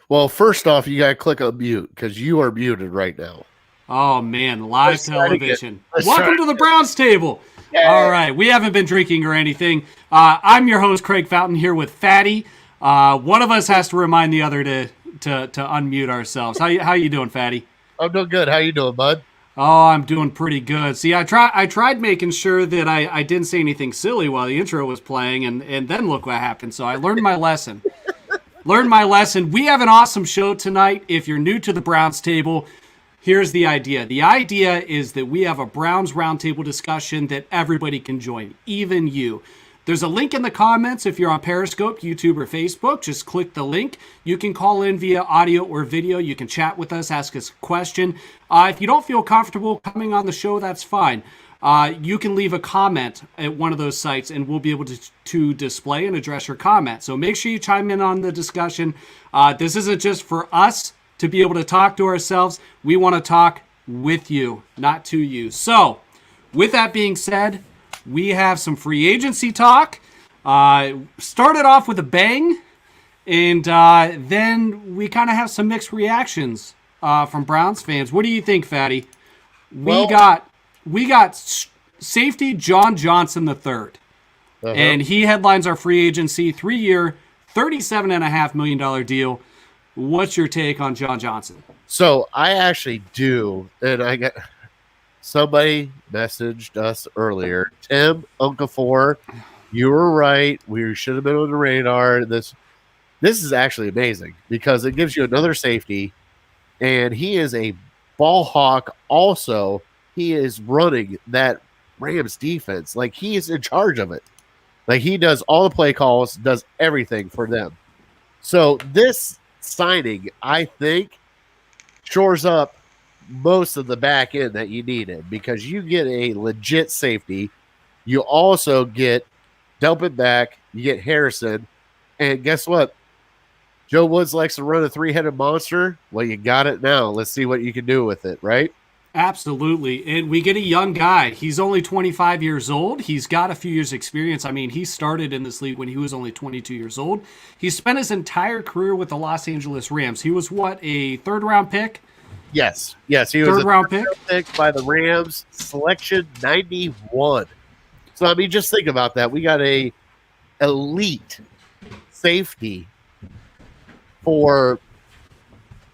Well, first off, you got to click on mute because you are muted right now. Oh man, live Let's try it again. television. Let's try Welcome it to the again. Browns table. All Yay! right, we haven't been drinking or anything. I'm your host Craig Fountain here with Fatty. One of us has to remind the other to unmute ourselves. How you doing, Fatty? I'm doing good. How you doing, bud? Oh, I'm doing pretty good. See, I tried making sure that I didn't say anything silly while the intro was playing, and then look what happened. So I learned my lesson. Learned my lesson. We have an awesome show tonight. If you're new to the Browns table, here's the idea. The idea is that we have a Browns roundtable discussion that everybody can join, even you. There's a link in the comments if you're on Periscope, YouTube, or Facebook. Just click the link. You can call in via audio or video. You can chat with us, ask us a question. If you don't feel comfortable coming on the show, that's fine. You can leave a comment at one of those sites and we'll be able to display and address your comment. So make sure you chime in on the discussion. This isn't just for us to be able to talk to ourselves. We want to talk with you, not to you. So with that being said, we have some free agency talk. Started off with a bang, and then we kind of have some mixed reactions from Browns fans. What do you think, Fatty? We got safety John Johnson III, and he headlines our free agency 3-year, $37.5 million deal. What's your take on John Johnson? So I actually do, and I got somebody messaged us earlier. Tim, Uncle Four, you were right. We should have been on the radar. This is actually amazing because it gives you another safety, and he is a ball hawk. Also, he is running that Rams defense like he is in charge of it. Like he does all the play calls, does everything for them. So this signing, I think, shores up most of the back end that you needed because you get a legit safety. You also get Delpit back. You get Harrison. And guess what? Joe Woods likes to run a 3-headed monster. Well, you got it now. Let's see what you can do with it, right? Absolutely. And we get a young guy. He's only 25 years old. He's got a few years experience. I mean, he started in this league when he was only 22 years old. He spent his entire career with the Los Angeles Rams. He was what, a third-round pick? Yes. He was third-round pick by the Rams, selection 91. So, I mean, just think about that. We got a elite safety for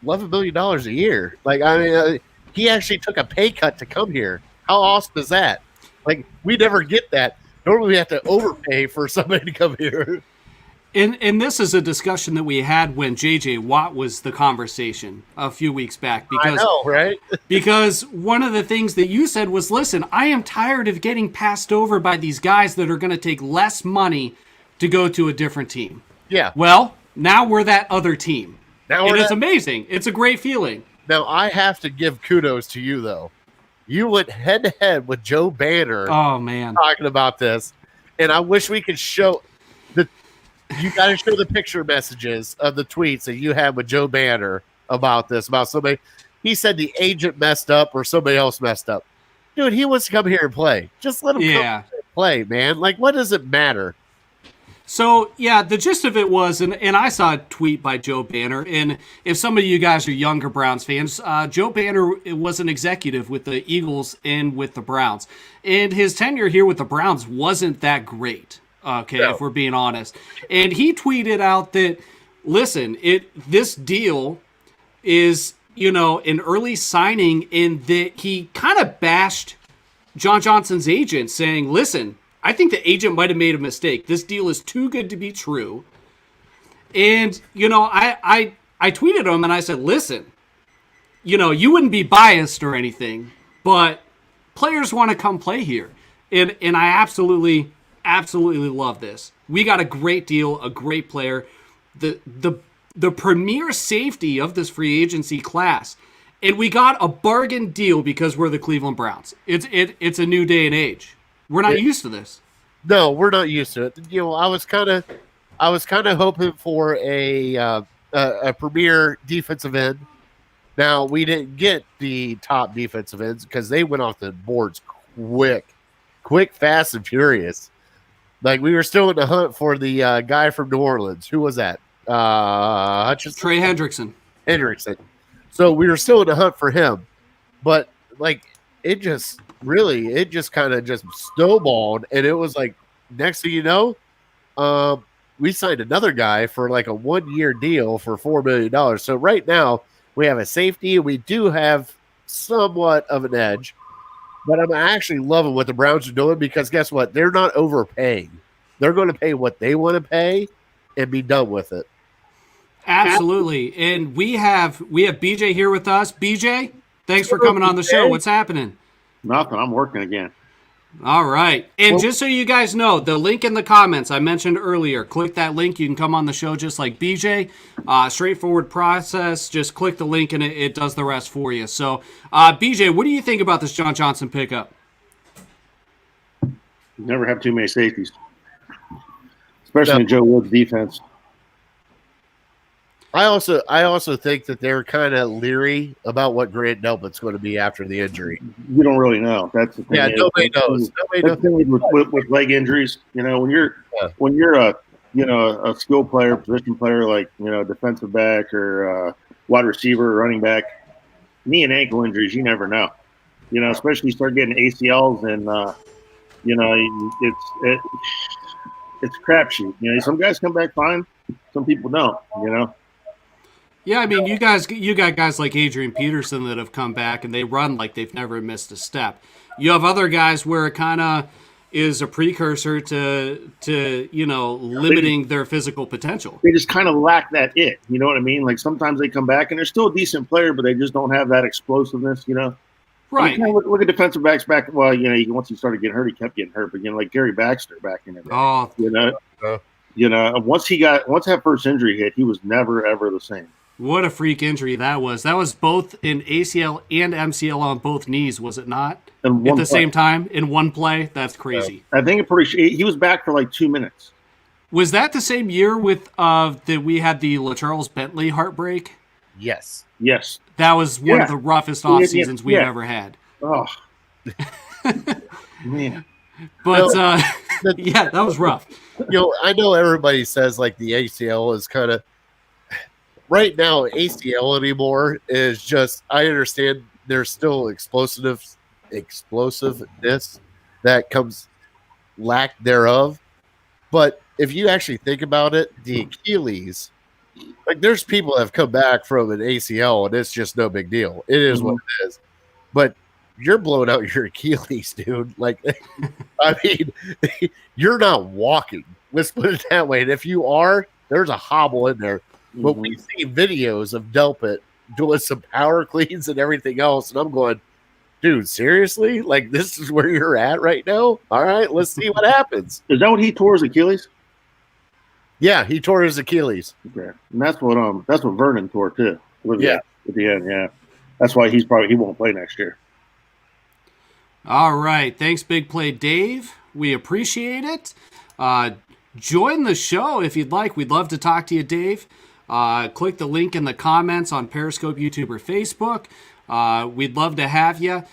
$11 million a year. Like, I mean, he actually took a pay cut to come here. How awesome is that? Like, we never get that. Normally, we have to overpay for somebody to come here. And this is a discussion that we had when J.J. Watt was the conversation a few weeks back. Because, I know, right? Because one of the things that you said was, listen, I am tired of getting passed over by these guys that are going to take less money to go to a different team. Yeah. Well, now we're that other team. And it's amazing. It's a great feeling. Now, I have to give kudos to you, though. You went head-to-head with Joe Banner. Oh, man. Talking about this. And I wish we could show the... You got to show the picture messages of the tweets that you had with Joe Banner about this, about somebody. He said the agent messed up or somebody else messed up. Dude, he wants to come here and play. Just let him come and play, man. Like, what does it matter? So, yeah, the gist of it was, and I saw a tweet by Joe Banner, and if some of you guys are younger Browns fans, Joe Banner was an executive with the Eagles and with the Browns. And his tenure here with the Browns wasn't that great. Okay, no. If we're being honest. And he tweeted out that, listen, this deal is, an early signing in that he kind of bashed John Johnson's agent saying, listen, I think the agent might have made a mistake. This deal is too good to be true. And, I tweeted him and I said, listen, you wouldn't be biased or anything, but players want to come play here. And I absolutely love this. We got a great deal, a great player, the premier safety of this free agency class, and we got a bargain deal because we're the Cleveland Browns. It's a new day and age. We're not used to this. No, we're not used to it. I was kind of hoping for a premier defensive end. Now we didn't get the top defensive ends because they went off the boards quick, fast, and furious. Like, we were still in the hunt for the guy from New Orleans. Who was that? Hutchinson, Trey Hendrickson. Hendrickson. So we were still in the hunt for him, but like it just kind of just snowballed, and it was like next thing you know, we signed another guy for like a 1-year deal for $4 million. So right now we have a safety. We do have somewhat of an edge, but I'm actually loving what the Browns are doing because guess what? They're not overpaying. They're going to pay what they want to pay and be done with it. Absolutely. And we have BJ here with us. BJ, thanks for coming on the show. What's happening? Nothing. I'm working again. All right. And just so you guys know, the link in the comments I mentioned earlier, click that link. You can come on the show just like BJ. Straightforward process. Just click the link and it does the rest for you. So, BJ, what do you think about this John Johnson pickup? Never have too many safeties, especially in Joe Wood's defense. I also think that they're kind of leery about what Grant Delpit's going to be after the injury. You don't really know. That's the thing. Yeah, nobody knows. That's the thing with leg injuries. You know, when you're a skill player, position player like defensive back or wide receiver, or running back, knee and ankle injuries, you never know. You know, especially you start getting ACLs and it's a crapshoot. You know, some guys come back fine, some people don't. You know. Yeah, I mean, you got guys like Adrian Peterson that have come back and they run like they've never missed a step. You have other guys where it kind of is a precursor to limiting their physical potential. They just kind of lack that it. You know what I mean? Like sometimes they come back and they're still a decent player, but they just don't have that explosiveness. You know, right? I mean, look at defensive backs back. Well, once he started getting hurt, he kept getting hurt. But like Gary Baxter back in the day. Once that first injury hit, he was never ever the same. What a freak injury that was. That was both an ACL and MCL on both knees, was it not? At the same time, in one play? That's crazy. I think he was back for like 2 minutes. Was that the same year with that we had the LaCharles Bentley heartbreak? Yes. That was one of the roughest off seasons we've ever had. Oh. Man. But, that was rough. I know everybody says like the ACL is kind of right now, ACL anymore is just, I understand there's still explosiveness that comes lack thereof. But if you actually think about it, the Achilles, like there's people that have come back from an ACL and it's just no big deal. It is what it is. But you're blowing out your Achilles, dude. Like, I mean, you're not walking. Let's put it that way. And if you are, there's a hobble in there. But we see videos of Delpit doing some power cleans and everything else, and I'm going, dude, seriously? Like, this is where you're at right now? All right, let's see what happens. Is that what he tore his Achilles? Yeah, he tore his Achilles. Okay, and that's what Vernon tore too. At the end, yeah. That's why he won't play next year. All right, thanks, Big Play Dave. We appreciate it. Join the show if you'd like. We'd love to talk to you, Dave. Click the link in the comments on Periscope, YouTube, or Facebook. We'd love to have you.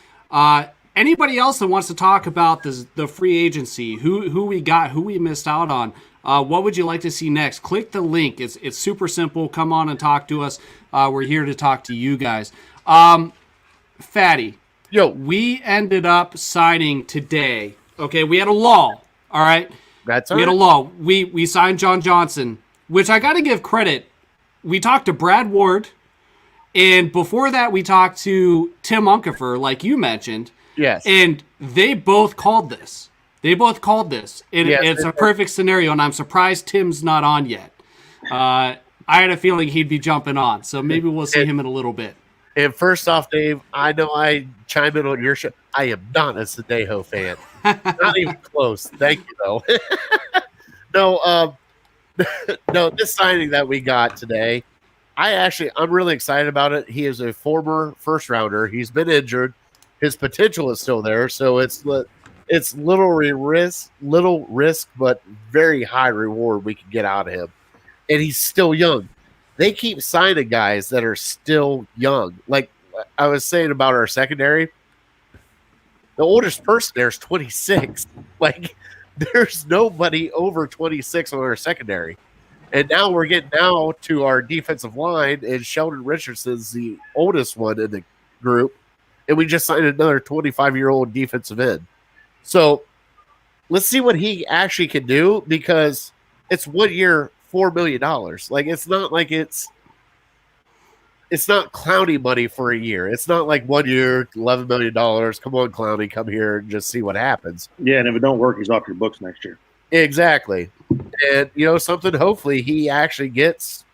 Anybody else that wants to talk about the free agency, who we got, who we missed out on, what would you like to see next? Click the link. It's super simple. Come on and talk to us. We're here to talk to you guys. Fatty, we ended up signing today. Okay, we had a lull. All right, that's we had a lull. We signed John Johnson, which I got to give credit. We talked to Brad Ward, and before that, we talked to Tim Unkefer, like you mentioned. Yes. And they both called this. And it's a perfect scenario, and I'm surprised Tim's not on yet. I had a feeling he'd be jumping on, so maybe we'll see him in a little bit. And first off, Dave, I know I chime in on your show. I am not a Sadejo fan. Not even close. Thank you, though. No, this signing that we got today, I'm really excited about it. He is a former first rounder. He's been injured. His potential is still there, so it's little risk, but very high reward we can get out of him. And he's still young. They keep signing guys that are still young. Like I was saying about our secondary, the oldest person there is 26. Like, there's nobody over 26 on our secondary. And now we're getting now to our defensive line, and Sheldon Richardson's the oldest one in the group, and we just signed another 25-year-old defensive end. So let's see what he actually can do, because it's 1 year, $4 million. Like, it's not like it's not Clowney money for a year. It's not like 1 year, $11 million. Come on, Clowney, come here and just see what happens. Yeah, and if it don't work, he's off your books next year. Exactly. And, something, hopefully he actually gets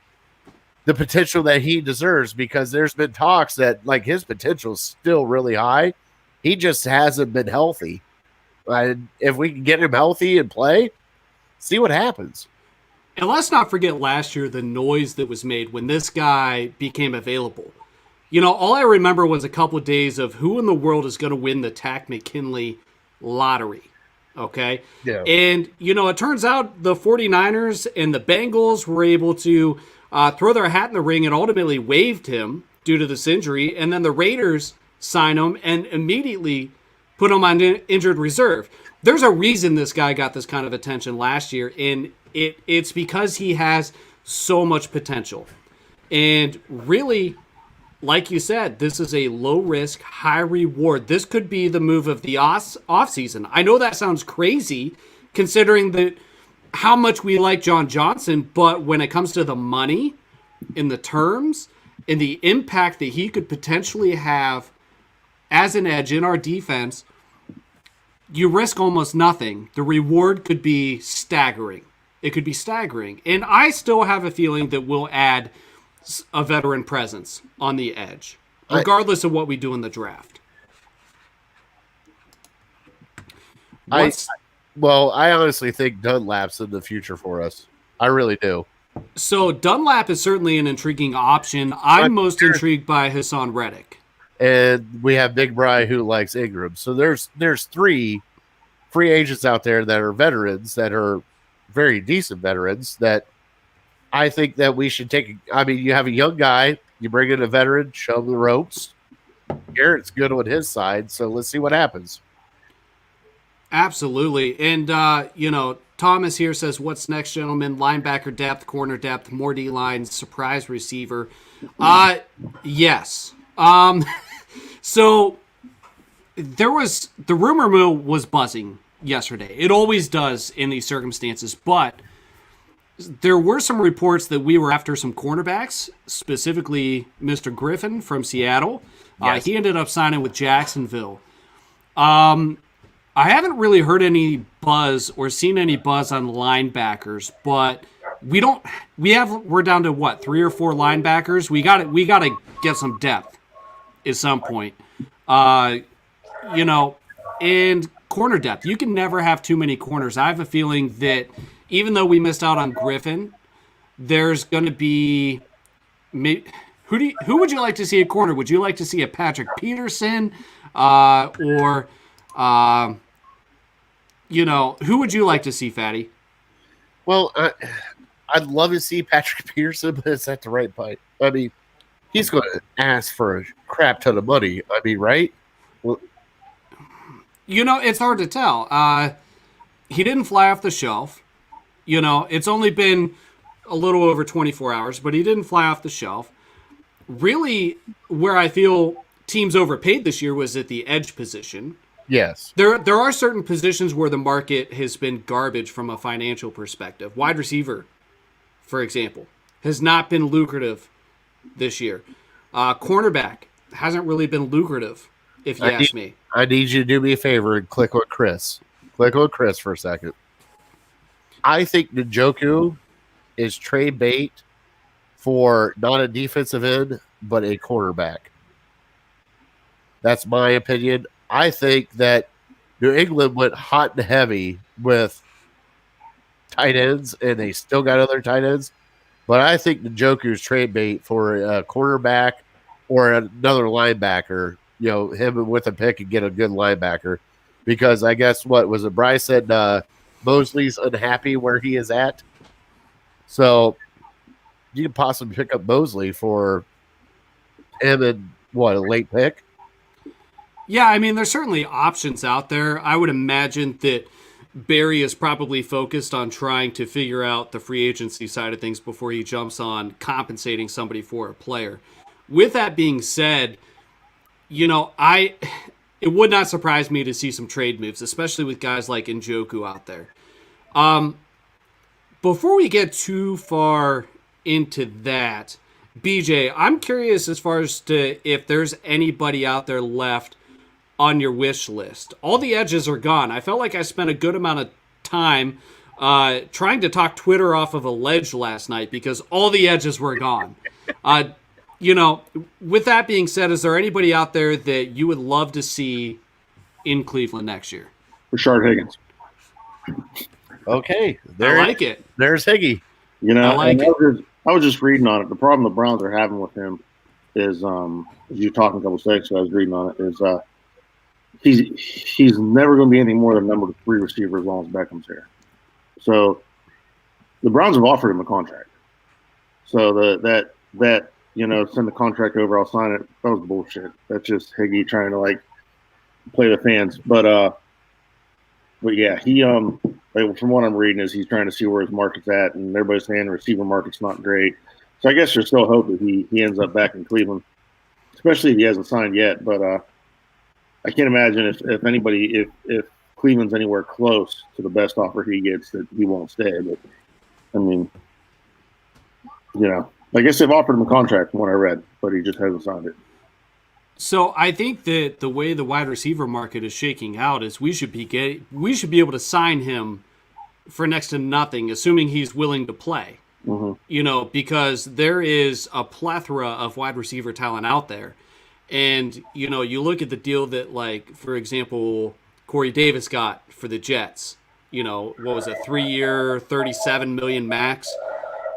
the potential that he deserves, because there's been talks that, like, his potential is still really high. He just hasn't been healthy. And if we can get him healthy and play, see what happens. And let's not forget last year the noise that was made when this guy became available. All I remember was a couple of days of who in the world is going to win the Takk McKinley lottery. Okay? Yeah. And, it turns out the 49ers and the Bengals were able to throw their hat in the ring and ultimately waived him due to this injury. And then the Raiders signed him and immediately put him on injured reserve. There's a reason this guy got this kind of attention last year, and it's because he has so much potential. And really, like you said, this is a low-risk, high-reward. This could be the move of the offseason. I know that sounds crazy, considering how much we like John Johnson, but when it comes to the money and the terms and the impact that he could potentially have as an edge in our defense, you risk almost nothing. The reward could be staggering. It could be staggering. And I still have a feeling that we'll add a veteran presence on the edge, regardless of what we do in the draft. I honestly think Dunlap's in the future for us. I really do. So Dunlap is certainly an intriguing option. I'm most intrigued by Hassan Reddick. And we have Big Bry, who likes Ingram. So there's 3 free agents out there that are veterans, that are very decent veterans, that I think that we should take. I mean, you have a young guy, you bring in a veteran, show him the ropes. Garrett's good on his side, so let's see what happens. Absolutely. And, Thomas here says, what's next, gentlemen? Linebacker depth, corner depth, more D-line, surprise receiver. Yes. So the rumor mill was buzzing yesterday. It always does in these circumstances, but there were some reports that we were after some cornerbacks, specifically Mr. Griffin from Seattle. Yes. He ended up signing with Jacksonville. I haven't really heard any buzz or seen any buzz on linebackers, but we're down to what, 3 or 4 linebackers? We got to get some depth at some point. And corner depth. You can never have too many corners. I have a feeling that even though we missed out on Griffin, there's going to be who would you like to see at corner? Would you like to see a Patrick Peterson or who would you like to see, Fatty? Well, I'd love to see Patrick Peterson, but it's at the right point. I mean, he's going to ask for a crap ton of money. I mean, right? Well, it's hard to tell. He didn't fly off the shelf. It's only been a little over 24 hours, but he didn't fly off the shelf. Really, where I feel teams overpaid this year was at the edge position. Yes. There are certain positions where the market has been garbage from a financial perspective. Wide receiver, for example, has not been lucrative this year. Cornerback hasn't really been lucrative, if you ask me. I need you to do me a favor and click on Chris. Click on Chris for a second. I think Njoku is trade bait for not a defensive end, but a cornerback. That's my opinion. I think that New England went hot and heavy with tight ends, and they still got other tight ends. But I think Njoku's trade bait for a cornerback or another linebacker, him with a pick and get a good linebacker. Because I guess what was it? Bryce said Mosley's unhappy where he is at. So you could possibly pick up Mosley for him and a late pick? Yeah, I mean, there's certainly options out there. I would imagine that Barry is probably focused on trying to figure out the free agency side of things before he jumps on compensating somebody for a player. With that being said, it would not surprise me to see some trade moves, especially with guys like Njoku out there. Before we get too far into that, BJ, I'm curious as far as to if there's anybody out there left on your wish list. All the edges are gone. I felt like I spent a good amount of time trying to talk Twitter off of a ledge last night because all the edges were gone. With that being said, is there anybody out there that you would love to see in Cleveland next year? Rashard Higgins. Okay. I like it. There's Higgy. I like it. I was just reading on it. The problem the Browns are having with him is, as you were talking a couple seconds ago, I was reading on it, is he's never going to be anything more than number 3 receiver as long as Beckham's here. So the Browns have offered him a contract. So that send the contract over, I'll sign it. That was bullshit. That's just Higgy trying to play the fans. But yeah, he from what I'm reading is he's trying to see where his market's at, and everybody's saying the receiver market's not great. So I guess there's still hope that he ends up back in Cleveland, especially if he hasn't signed yet. But I can't imagine if Cleveland's anywhere close to the best offer he gets that he won't stay. But I mean, I guess they've offered him a contract from what I read, but he just hasn't signed it. So I think that the way the wide receiver market is shaking out is we should be able to sign him for next to nothing, assuming he's willing to play. Mm-hmm. Because there is a plethora of wide receiver talent out there. And, you look at the deal that, for example, Corey Davis got for the Jets. What was it, 3-year, $37 million max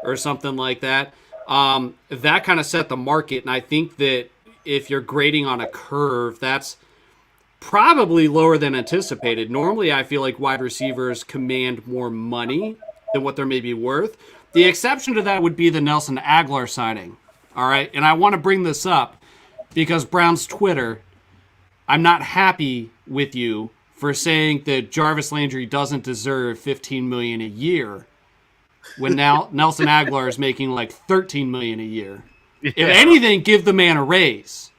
or something like that. That kind of set the market, and I think that if you're grading on a curve, that's probably lower than anticipated. Normally, I feel like wide receivers command more money than what they're maybe worth. The exception to that would be the Nelson Aguilar signing. All right, and I want to bring this up because Brown's Twitter, I'm not happy with you for saying that Jarvis Landry doesn't deserve $15 million a year when now Nelson Aguilar is making $13 million a year. Yeah. If anything, give the man a raise.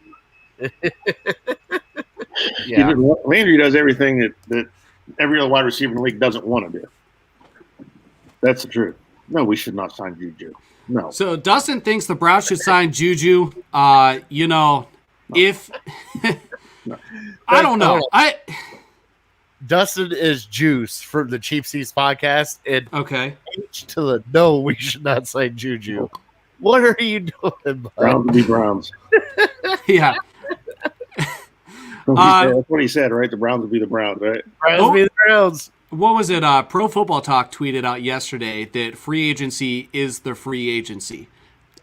Yeah. Landry does everything that every other wide receiver in the league doesn't want to do. That's the truth. No, we should not sign Juju. No. So Dustin thinks the Browns should sign Juju. If no. I don't know. Dustin is Juice from the Cheap Seats podcast, and okay. H to the no, we should not sign Juju. What are you doing, bud? Browns will be Browns. Yeah. That's what he said, right? The Browns will be the Browns, right? Browns will be the Browns. What was it? Pro Football Talk tweeted out yesterday that free agency is the free agency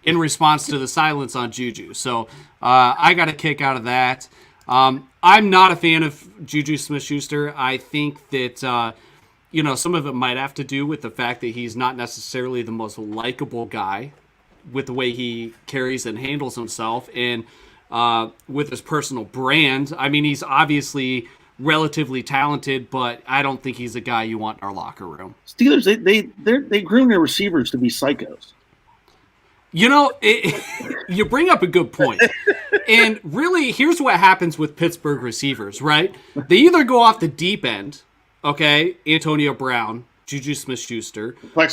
in response to the silence on Juju. So I got a kick out of that. I'm not a fan of Juju Smith-Schuster. I think that some of it might have to do with the fact that he's not necessarily the most likable guy with the way he carries and handles himself and with his personal brand. I mean, he's obviously relatively talented, but I don't think he's a guy you want in our locker room. Steelers, they groom their receivers to be psychos. You bring up a good point. And really, here's what happens with Pittsburgh receivers, right? They either go off the deep end, okay, Antonio Brown, Juju Smith-Schuster, or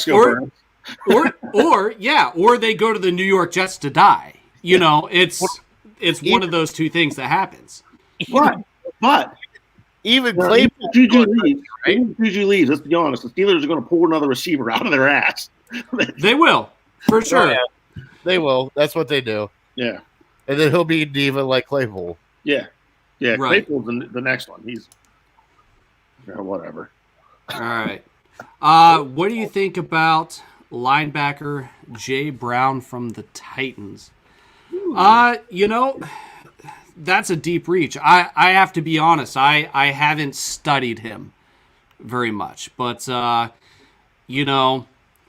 they go to the New York Jets to die. It's one of those two things that happens. But even Claypool, Juju leaves. Right? Juju leaves. Let's be honest. The Steelers are going to pull another receiver out of their ass. They will, for sure. Oh, yeah. They will. That's what they do. Yeah. And then he'll be a diva like Claypool. Yeah. Yeah. Right. Claypool's the next one. He's whatever. All right. What do you think about linebacker Jay Brown from the Titans? That's a deep reach. I have to be honest. I haven't studied him very much, but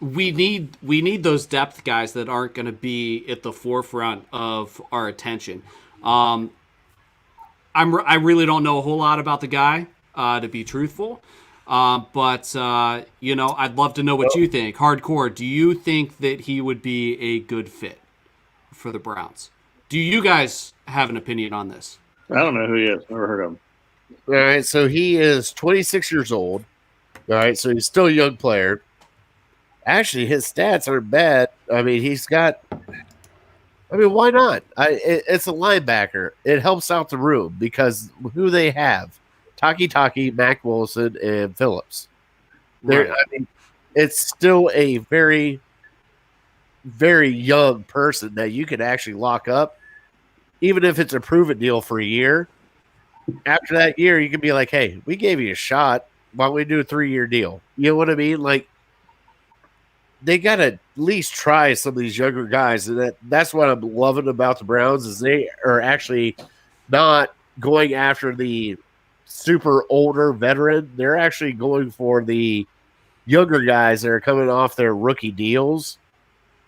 we need those depth guys that aren't going to be at the forefront of our attention. I really don't know a whole lot about the guy, to be truthful. But I'd love to know what you think. Hardcore, do you think that he would be a good fit for the Browns? Do you guys have an opinion on this? I don't know who he is. Never heard of him. All right, so he is 26 years old. All right, so he's still a young player. Actually, his stats aren't bad. I mean, why not? It's a linebacker. It helps out the room because who they have, Takk, Mac Wilson, and Phillips. Right. I mean, it's still a very, very young person that you can actually lock up, even if it's a proven deal for a year. After that year, you can be like, hey, we gave you a shot. Why don't we do a 3-year deal? You know what I mean? Like, they got to at least try some of these younger guys. And that's what I'm loving about the Browns is they are actually not going after the super older veteran. They're actually going for the younger guys that are coming off their rookie deals.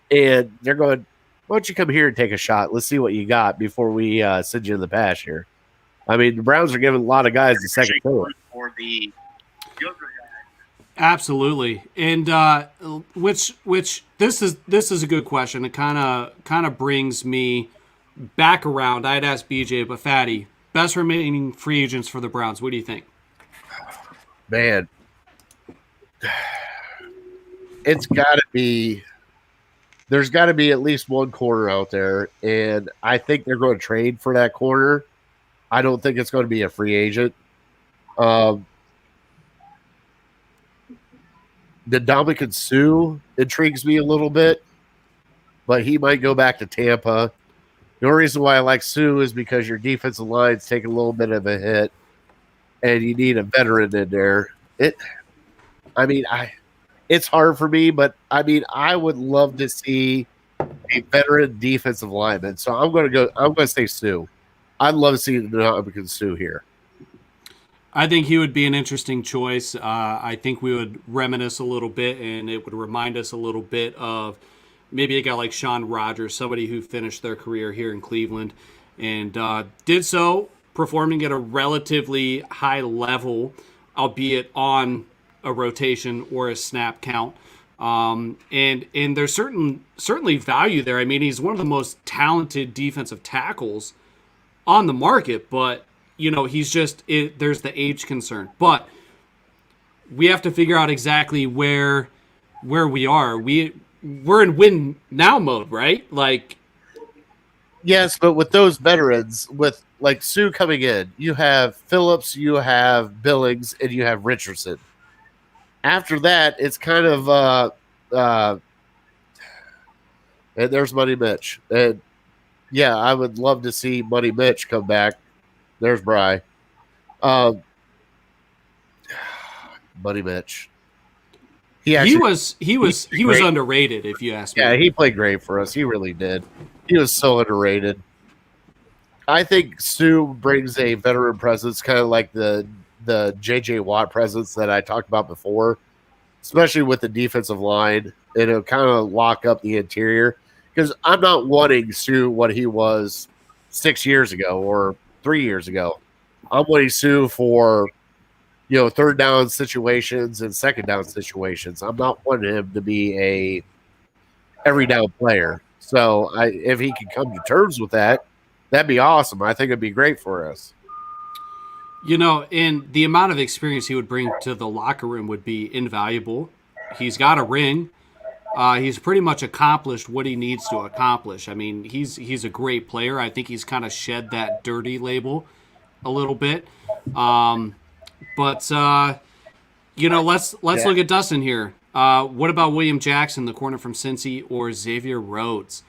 And they're going, why don't you come here and take a shot? Let's see what you got before we send you in the pass here. I mean, the Browns are giving a lot of guys the second fill for the younger guys. Absolutely, and which this is a good question. It kind of brings me back around. I'd ask BJ, but Fatty, best remaining free agents for the Browns. What do you think? Man, it's got to be. There's got to be at least one corner out there, and I think they're going to trade for that corner. I don't think it's going to be a free agent. The Ndamukong Suh intrigues me a little bit, but he might go back to Tampa. The only reason why I like Suh is because your defensive line's taking a little bit of a hit, and you need a veteran in there. It's hard for me, but I would love to see a veteran defensive lineman. So I'm going to say Suh. I'd love to see Ndamukong Suh here. I think he would be an interesting choice. I think we would reminisce a little bit, and it would remind us a little bit of maybe a guy like Sean Rogers, somebody who finished their career here in Cleveland and did so performing at a relatively high level, albeit on a rotation or a snap count. And there's certainly value there. I mean, he's one of the most talented defensive tackles on the market, but he's just there's the age concern. But we have to figure out exactly where we are. We're in win now mode, right? Like, yes, but with those veterans, with like Suh coming in, you have Phillips, you have Billings, and you have Richardson. After that, it's kind of and there's Money Mitch. And yeah, I would love to see Money Mitch come back. There's Bry. Money Mitch. He was underrated, if you ask me. Yeah, he played great for us. He really did. He was so underrated. I think Suh brings a veteran presence, kind of like the J.J. Watt presence that I talked about before, especially with the defensive line. It'll kind of lock up the interior because I'm not wanting Suh what he was 6 years ago or 3 years ago. I'm wanting Suh for third down situations and second down situations. I'm not wanting him to be a every down player. So if he can come to terms with that, that'd be awesome. I think it'd be great for us. And the amount of experience he would bring to the locker room would be invaluable. He's got a ring. He's pretty much accomplished what he needs to accomplish. I mean, he's a great player. I think he's kind of shed that dirty label a little bit. Let's look at Dustin here. What about William Jackson, the corner from Cincy, or Xavier Rhodes?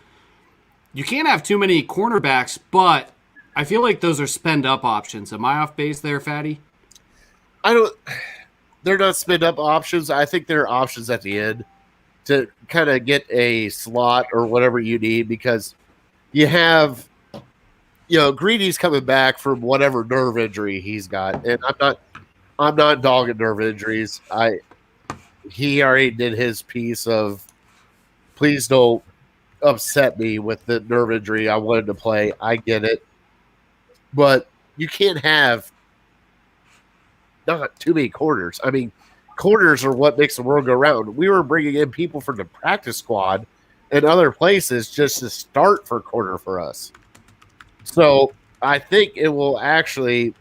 You can't have too many cornerbacks, but I feel like those are spend-up options. Am I off base there, Fatty? They're not spend-up options. I think they're options at the end to kind of get a slot or whatever you need because you have, Greedy's coming back from whatever nerve injury he's got, and I'm not dogging nerve injuries. He already did his piece of please don't upset me with the nerve injury. I wanted to play. I get it. But you can't have not too many corners. I mean, corners are what makes the world go round. We were bringing in people from the practice squad and other places just to start for corner for us. So I think it will actually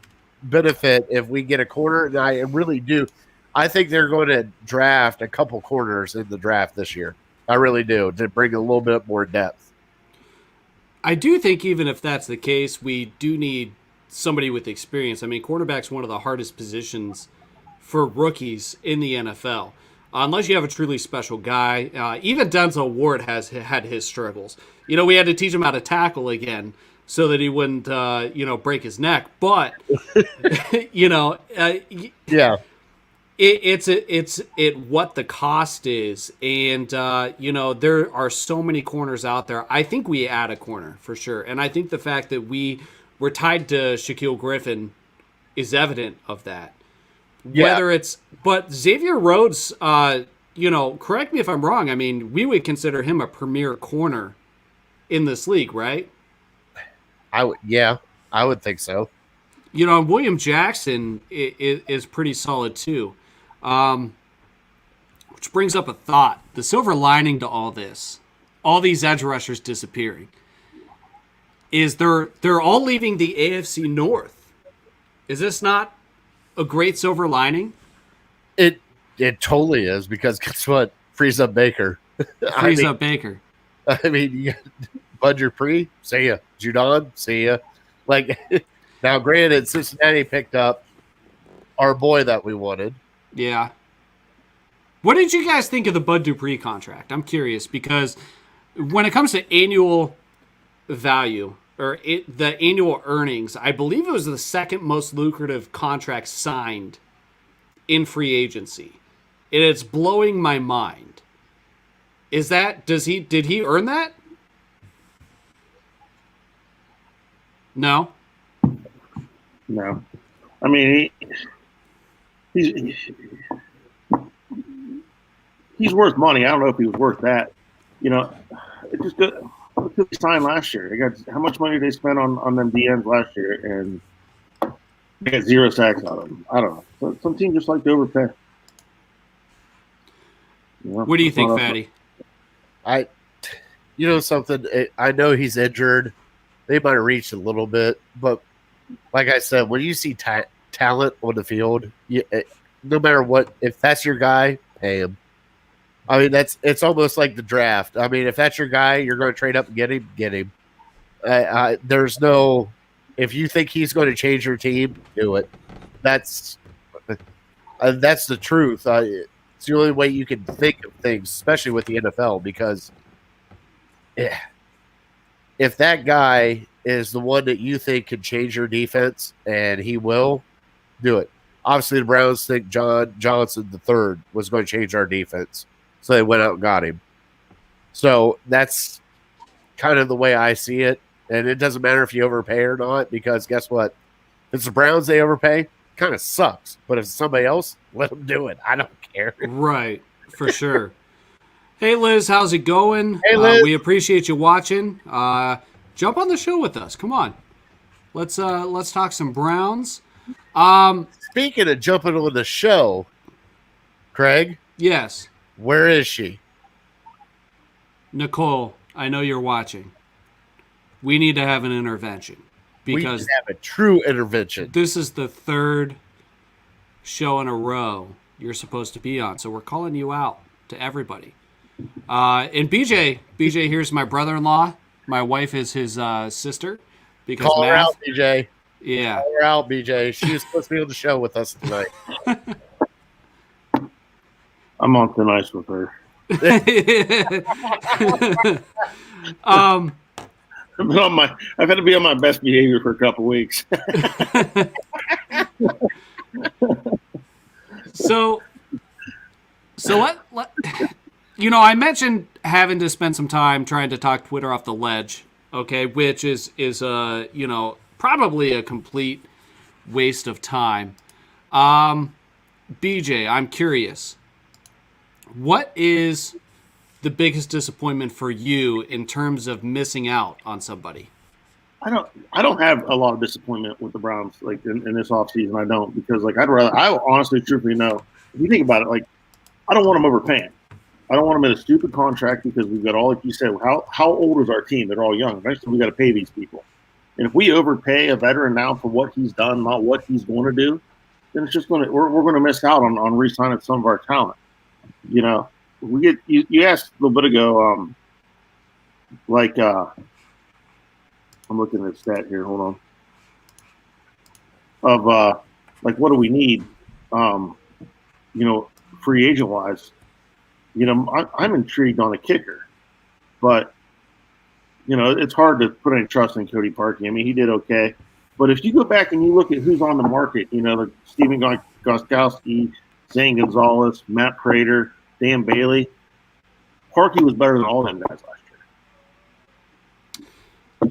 benefit if we get a corner, and I really do. I think they're going to draft a couple corners in the draft this year. I really do, to bring a little bit more depth. I do think even if that's the case, we do need somebody with experience. I mean, cornerback's one of the hardest positions for rookies in the NFL. Unless you have a truly special guy. Even Denzel Ward has had his struggles. We had to teach him how to tackle again so that he wouldn't, break his neck. But, Yeah. It's what the cost is, and there are so many corners out there. I think we add a corner for sure, and I think the fact that we're tied to Shaquille Griffin is evident of that. Yeah. But Xavier Rhodes, correct me if I'm wrong. I mean, we would consider him a premier corner in this league, right? I would think so. William Jackson is pretty solid too. Which brings up a thought. The silver lining to all this, all these edge rushers disappearing, is they're all leaving the AFC North. Is this not a great silver lining? It totally is, because guess what? Frees up Baker. Up Baker. I mean, you got Bud Dupree, see ya. Judon, see ya. Like, now granted, Cincinnati picked up our boy that we wanted. Yeah. What did you guys think of the Bud Dupree contract? I'm curious, because when it comes to annual value or the annual earnings, I believe it was the second most lucrative contract signed in free agency. And it's blowing my mind. Did he earn that? No. No. I mean, he's worth money. I don't know if he was worth that. It just what did they sign last year? How much money did they spend on them DMs last year, and they got 0 sacks out of them. I don't know. Some teams just like to overpay. What do you think, Fatty? Something. I know he's injured. They might have reached a little bit, but like I said, when you see talent on the field, no matter what, if that's your guy, pay him. I mean, it's almost like the draft. I mean, if that's your guy, you're going to trade up and get him. Get him. There's no. If you think he's going to change your team, do it. That's the truth. It's the only way you can think of things, especially with the NFL, because if that guy is the one that you think can change your defense, and he will, do it. Obviously, the Browns think John Johnson III was going to change our defense, so they went out and got him. So that's kind of the way I see it, and it doesn't matter if you overpay or not, because guess what? If it's the Browns, they overpay, kind of sucks. But if it's somebody else, let them do it. I don't care. Right, for sure. Hey, Liz, how's it going? Hey, Liz. We appreciate you watching. Jump on the show with us. Come on. Let's talk some Browns. Speaking of jumping on the show, Craig. Yes. Where is she? Nicole, I know you're watching. We need to have an intervention. Because we need to have a true intervention. This is the third show in a row you're supposed to be on, so we're calling you out to everybody. And BJ here's my brother-in-law. My wife is his sister. Because call her out, BJ. Yeah. Call her out, BJ. She was supposed to be on the show with us tonight. I'm on thin ice with her. I've had to be on my best behavior for a couple weeks. So let I mentioned having to spend some time trying to talk Twitter off the ledge, okay, which is probably a complete waste of time. BJ, I'm curious. What is the biggest disappointment for you in terms of missing out on somebody? I don't have a lot of disappointment with the Browns like in this offseason. I don't because like I honestly truthfully know if you think about it, like I don't want them overpaying. I don't want them in a stupid contract because we've got all like you said. How old is our team? They're all young. Eventually, we got to pay these people. And if we overpay a veteran now for what he's done, not what he's going to do, then it's just we're going to miss out on re-signing some of our talent. You know, we get you asked a little bit ago, like I'm looking at the stat here. Hold on. Of like what do we need? You know, free agent wise, you know, I'm intrigued on a kicker, but you know, it's hard to put any trust in Cody Parkey. I mean, he did okay, but if you go back and you look at who's on the market, you know, like Stephen Gostkowski, Zane Gonzalez, Matt Prater, Dan Bailey, Parkey was better than all them guys last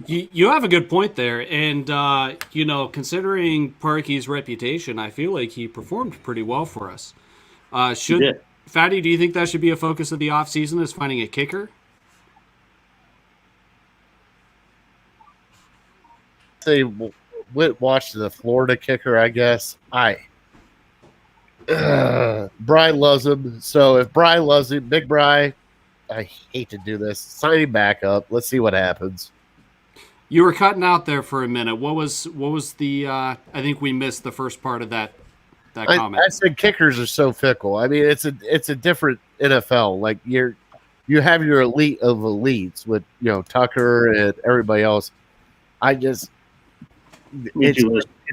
year. You have a good point there, and you know, considering Parkey's reputation, I feel like he performed pretty well for us. Fatty, do you think that should be a focus of the offseason is finding a kicker? They watched the Florida kicker, I guess. Brian loves him. So if Brian loves him, Big Brian, I hate to do this. Sign him back up. Let's see what happens. You were cutting out there for a minute. What was the? I think we missed the first part of that comment. I said kickers are so fickle. I mean, it's a different NFL. Like you have your elite of elites with Tucker and everybody else. It's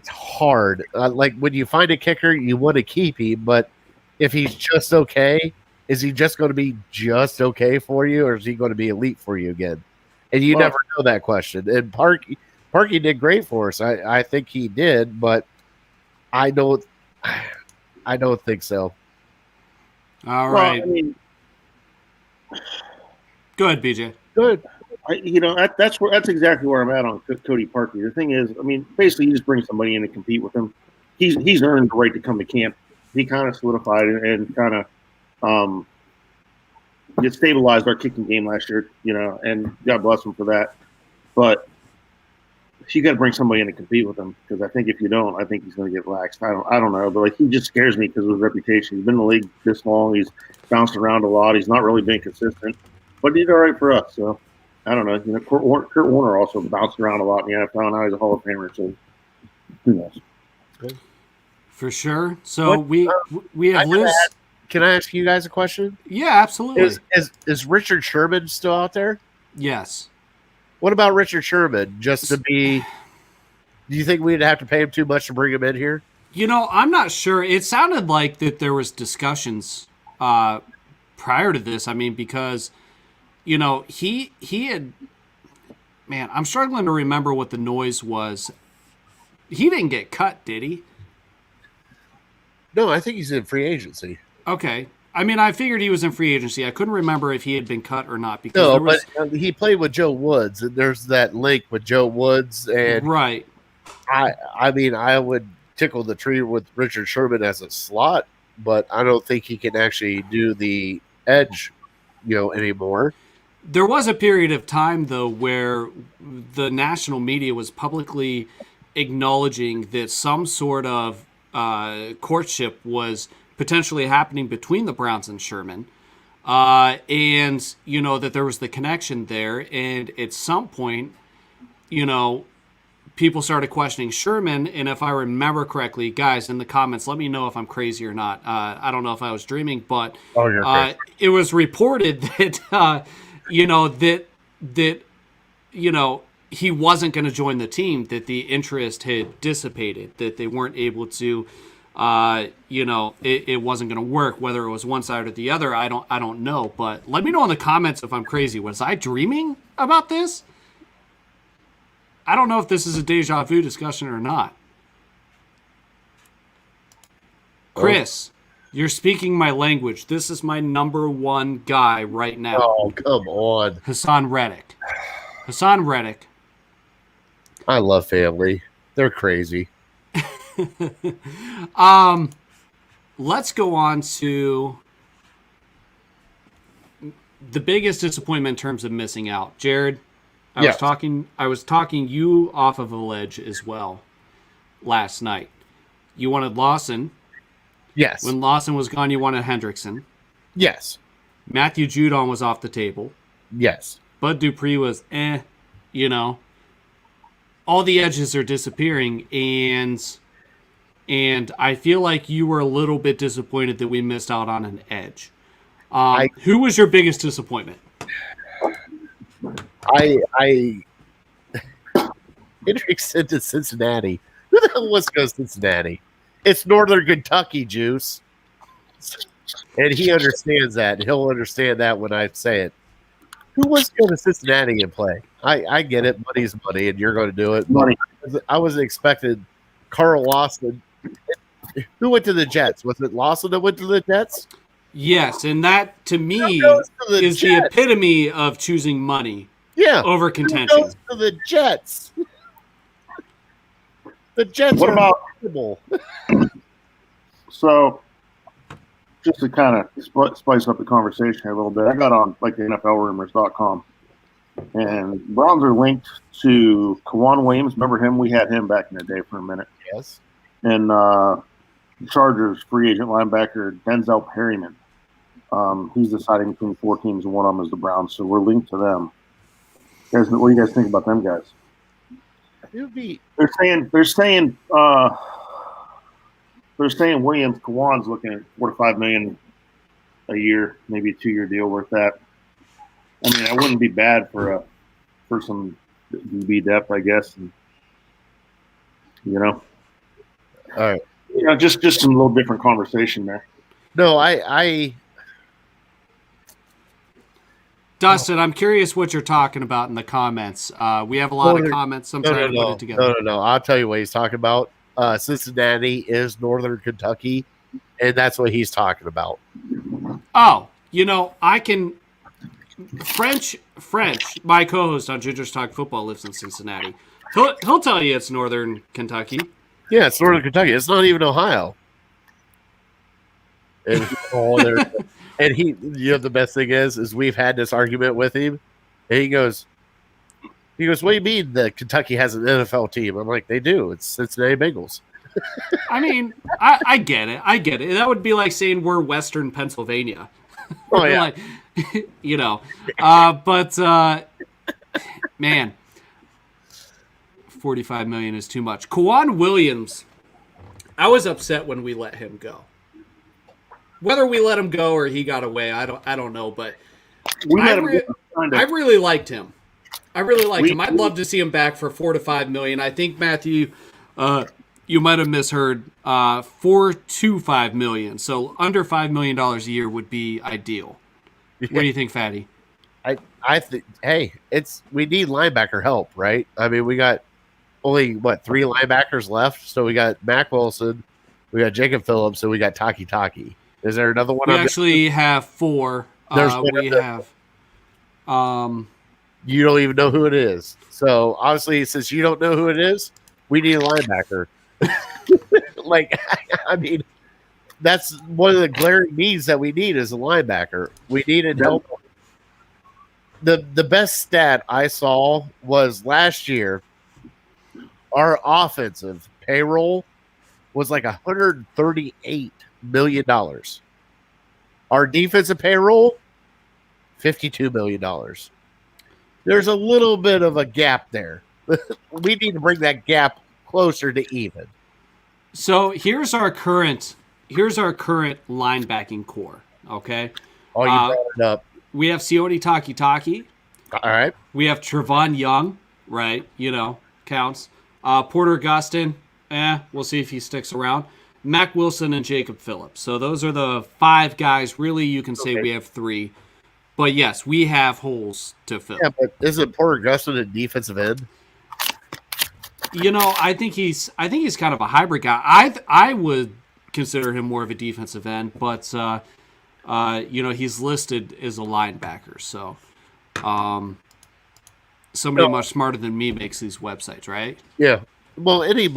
hard. Like when you find a kicker, you want to keep him, but if he's just okay, is he just going to be just okay for you, or is he going to be elite for you again? And you never know that question. And Parkey did great for us. I think he did, but I don't think so. All right. Well, I mean, go ahead, BJ. Good. That's exactly where I'm at on Cody Parkey. The thing is, I mean, basically, you just bring somebody in to compete with him. He's earned the right to come to camp. He kind of solidified and kind of it stabilized our kicking game last year, and God bless him for that. But you got to bring somebody in to compete with him because I think if you don't, I think he's going to get laxed. I don't know, but like he just scares me because of his reputation. He's been in the league this long. He's bounced around a lot. He's not really been consistent, but he's all right for us. So I don't know. Kurt Warner also bounced around a lot in the NFL. Now he's a Hall of Famer. So who knows? For sure. So we have Liz. Can I ask you guys a question? Yeah, absolutely. Is Richard Sherman still out there? Yes. What about Richard Sherman? Just to be, do you think we'd have to pay him too much to bring him in here? I'm not sure. It sounded like that there was discussions prior to this. I mean, because he had, man, I'm struggling to remember what the noise was. He didn't get cut, did he? No, I think he's in free agency. Okay. I mean, I figured he was in free agency. I couldn't remember if he had been cut or not. Because but he played with Joe Woods, and there's that link with Joe Woods. And right. I mean, I would tickle the tree with Richard Sherman as a slot, but I don't think he can actually do the edge, anymore. There was a period of time, though, where the national media was publicly acknowledging that some sort of courtship was potentially happening between the Browns and Sherman, and that there was the connection there. And at some point, people started questioning Sherman. And if I remember correctly, guys in the comments, let me know if I'm crazy or not. I don't know if I was dreaming, but you're crazy. It was reported that he wasn't going to join the team, that the interest had dissipated, that they weren't able to. It wasn't going to work. Whether it was one side or the other, I don't know. But let me know in the comments if I'm crazy. Was I dreaming about this? I don't know if this is a deja vu discussion or not. Chris, you're speaking my language. This is my number one guy right now. Oh, come on. Hassan Reddick. Hassan Reddick. I love family. They're crazy. Let's go on to the biggest disappointment in terms of missing out. Jared, I was talking you off of a ledge as well last night. You wanted Lawson. Yes. When Lawson was gone, you wanted Hendrickson. Yes. Matthew Judon was off the table. Yes. Bud Dupree was you know. All the edges are disappearing, and I feel like you were a little bit disappointed that we missed out on an edge. Who was your biggest disappointment? Hendrickson to Cincinnati. Who the hell wants to go to Cincinnati? It's Northern Kentucky, Juice. And he understands that. He'll understand that when I say it. Who wants to go to Cincinnati and play? I get it. Money's money, and you're going to do it. Money. I wasn't expecting Carl Lawson. Who went to the Jets? Was it Lawson that went to the Jets? Yes, and that, to me, is the epitome of choosing money over contention. Who goes to the Jets? The Jets what are about horrible. So, just to kind of spice up the conversation here a little bit, I got on like the NFLrumors.com, and Browns are linked to Kawan Williams. Remember him? We had him back in the day for a minute. Yes. And Chargers free agent linebacker Denzel Perryman. He's deciding between 4 teams, and one of them is the Browns. So we're linked to them. Guys, what do you guys think about them guys? They're saying Williams Kawan's looking at $4 to $5 million a year, maybe a 2-year deal worth that. I mean, that wouldn't be bad for some DB depth, I guess. And, all right. Just some little different conversation there. No, I Dustin, I'm curious what you're talking about in the comments. We have a lot of comments. I'm trying to put it together. No. I'll tell you what he's talking about. Cincinnati is Northern Kentucky, and that's what he's talking about. Oh, I can French. My co-host on Ginger's Talk Football lives in Cincinnati. He'll tell you it's Northern Kentucky. Yeah, it's Northern Kentucky. It's not even Ohio. And and the best thing is we've had this argument with him, and he goes, what do you mean that Kentucky has an NFL team? I'm like, they do. It's Cincinnati Bengals. I mean, I get it. That would be like saying we're Western Pennsylvania. Oh yeah. Man, $45 million is too much. Kawan Williams, I was upset when we let him go. Whether we let him go or he got away, I don't know, but I really liked him. I'd love to see him back for $4 to $5 million. I think, Matthew, you might have misheard, $4 to $5 million. So under $5 million a year would be ideal. What do you think, Fatty? I think, we need linebacker help, right? I mean, we got only 3 linebackers left. So we got Mac Wilson, we got Jacob Phillips, and we got Takk. Is there another one? We actually have 4. We have. You don't even know who it is. So obviously, since you don't know who it is, we need a linebacker. I mean, that's one of the glaring needs that we need is a linebacker. We needed help. The best stat I saw was last year, our offensive payroll was like $138 million. Our defensive payroll, $52 million. There's a little bit of a gap there. We need to bring that gap closer to even. So here's our current linebacking core. Okay. Oh, you brought it up. We have Sione Takk. All right. We have Trevon Young, right? Counts. Porter Gustin, we'll see if he sticks around. Mac Wilson and Jacob Phillips. So those are the 5 guys. Really, you can say we have 3. But yes, we have holes to fill. Yeah, but isn't Porter Gustin a defensive end? I think he's kind of a hybrid guy. I would consider him more of a defensive end, but he's listed as a linebacker. So somebody much smarter than me makes these websites, right? Yeah. Well, any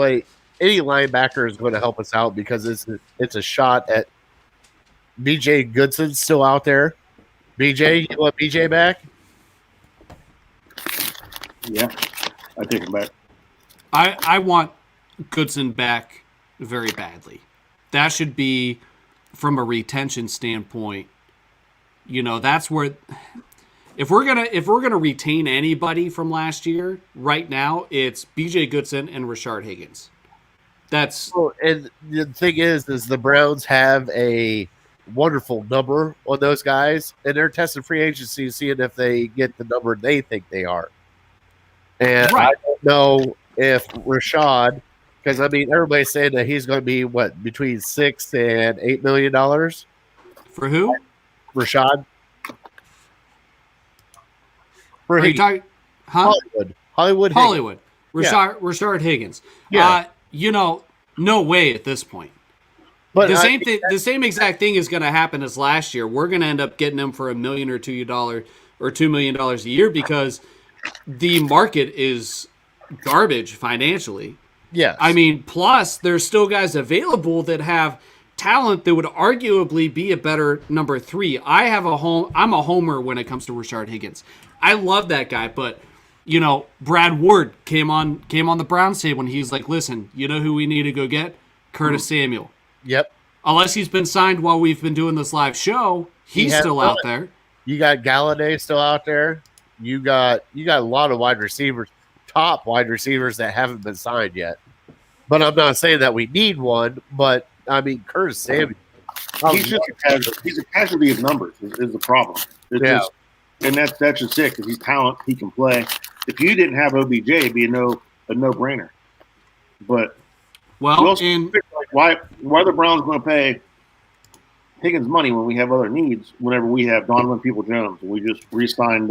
linebacker is going to help us out because it's a shot at BJ Goodson's still out there. BJ, you want BJ back? Yeah, I take him back. I want Goodson back very badly. That should be, from a retention standpoint, that's where if we're gonna retain anybody from last year, right now it's BJ Goodson and Rashard Higgins. That's and the thing is the Browns have a wonderful number on those guys, and they're testing free agency, seeing if they get the number they think they are. And right. I don't know if Rashad, because I mean everybody's saying that he's going to be between $6 and $8 million. For who? Rashad. For Are you talking? Huh? Hollywood. Rashard Higgins. Yeah. No way at this point. But the same exact thing is going to happen as last year. We're going to end up getting him for $1 million or $2 million a year because the market is garbage financially. Yes. I mean, plus there's still guys available that have talent that would arguably be a better number 3. I'm a homer when it comes to Rashard Higgins. I love that guy, but Brad Ward came on the Browns table and he's like, listen, you know who we need to go get? Curtis Samuel. Yep. Unless he's been signed while we've been doing this live show, he's still out there. You got Galladay still out there. You got a lot of wide receivers, top wide receivers that haven't been signed yet. But I'm not saying that we need one. But I mean, Curtis Samuel. He's just a casualty. He's a casualty of numbers. Is the problem? And that's just it because he's talent. He can play. If you didn't have OBJ, it'd be a no brainer. But why are the Browns going to pay Higgins money when we have other needs? Whenever we have Donovan Peoples-Jones, we just re-signed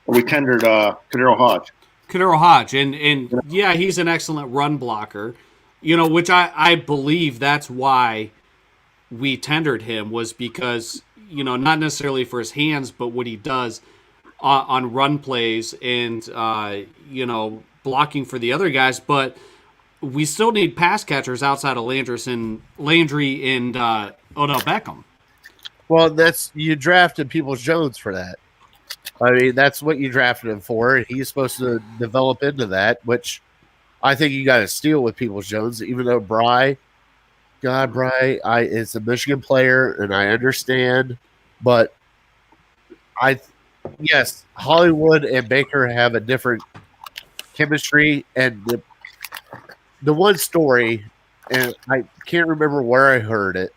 we tendered Kadero Hodge. And yeah, he's an excellent run blocker. Which I believe that's why we tendered him was because not necessarily for his hands, but what he does on run plays and blocking for the other guys, but we still need pass catchers outside of Landry and Odell Beckham. Well, you drafted Peoples-Jones for that. I mean, that's what you drafted him for. He's supposed to develop into that, which I think you got to steal with Peoples-Jones, even though Bry is a Michigan player, and I understand, but yes, Hollywood and Baker have a different chemistry, and the one story, and I can't remember where I heard it,